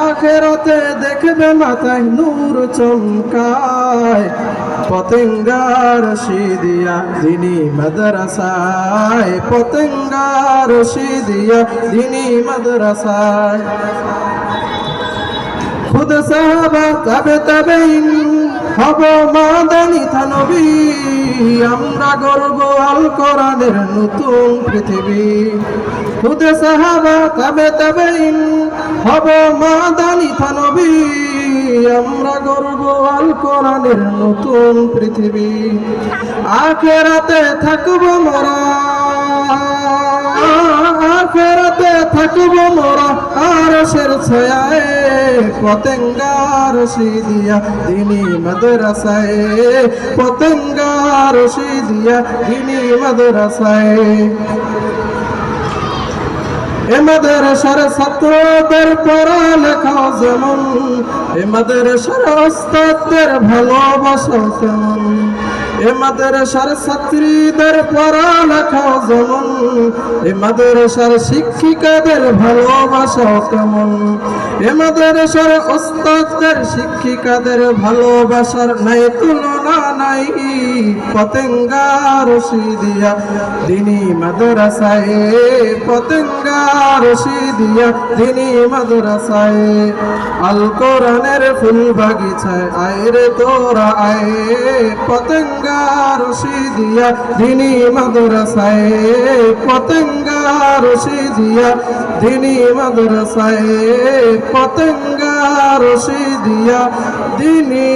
আখেরাতে দেখবে মাথায় নূর চমকায়, পতেঙ্গা রশিদিয়া দিনী মাদ্রাসায়, পতেঙ্গা রশিদিয়া দিনী মাদ্রাসায়। খুদ সাহাবা তাবে তাবেইন হব মাদানী থানবী, আমরা গর্ব আল কোরআনের নতুন পৃথিবী। খুদ সাহাবা তাবে তাবেইন হব মাদানী থানবী, আমরা গর্ব আল কোরআনের নতুন পৃথিবী। আখেরাতে থাকব মোরা, আখেরাতে থাকব মোরা আরশের ছায়ায়, পতেঙ্গা রশিদিয়া দিনী মাদ্রাসায়, পতেঙ্গা রশিদিয়া দিনী মাদ্রাসায়। এ মাদ্রাসার ছাত্রদের পড়ালেখা যেমন, এ মাদ্রাসার ওস্তাদদের ভালোবাসা তেমন, এ মাদ্রাসার ছাত্রীদের পড়ালেখা যেমন, এ মাদ্রাসার শিক্ষিকাদের ভালোবাসা তেমন, এ মাদ্রাসার ওস্তাদদের শিক্ষিকাদের ভালোবাসার নাই তুলনা নাই, পতেঙ্গা রশিদিয়া দিনী মাদ্রাসায়, পতেঙ্গা রশিদিয়া দিনী মাদ্রাসায়। আল কোরআনের ফুল বাগিচায় আয় রে তোরা আয়, পতেঙ্গা রশিদিয়া দিনী মাদ্রাসায়, পতেঙ্গা রশিদিয়া দিনী মাদ্রাসায়, পতেঙ্গা রশিদিয়া দিনী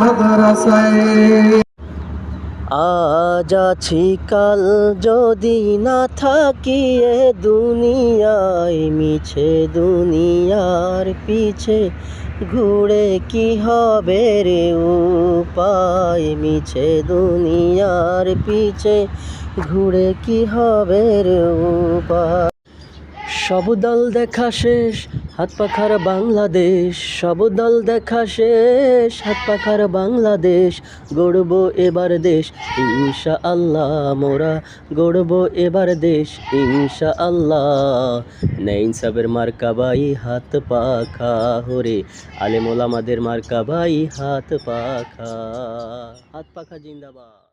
মাদ্রাসায়। আজ আছি কাল যদি না থাকি এ দুনিয়ায়, মিছে দুনিয়ার পিছে ঘুরে কি হবে রে উপায়, মিছে দুনিয়ার পিছে ঘুরে কি হবে রে উপায়। সব দল দেখা শেষ হাত পাখার বাংলাদেশ, সব দল দেখা শেষ হাত পাখার বাংলাদেশ, গড়ব এবার দেশ ইনশাআল্লাহ, মোরা গড়ব এবার দেশ ইনশাআল্লাহ। ন্যায় ইনসাফের মার্কা বাই হাত পাখা হরে, আলেম ওলামাদের মার্কা বাই হাত পাখা, হাত পাখা জিন্দাবাদ।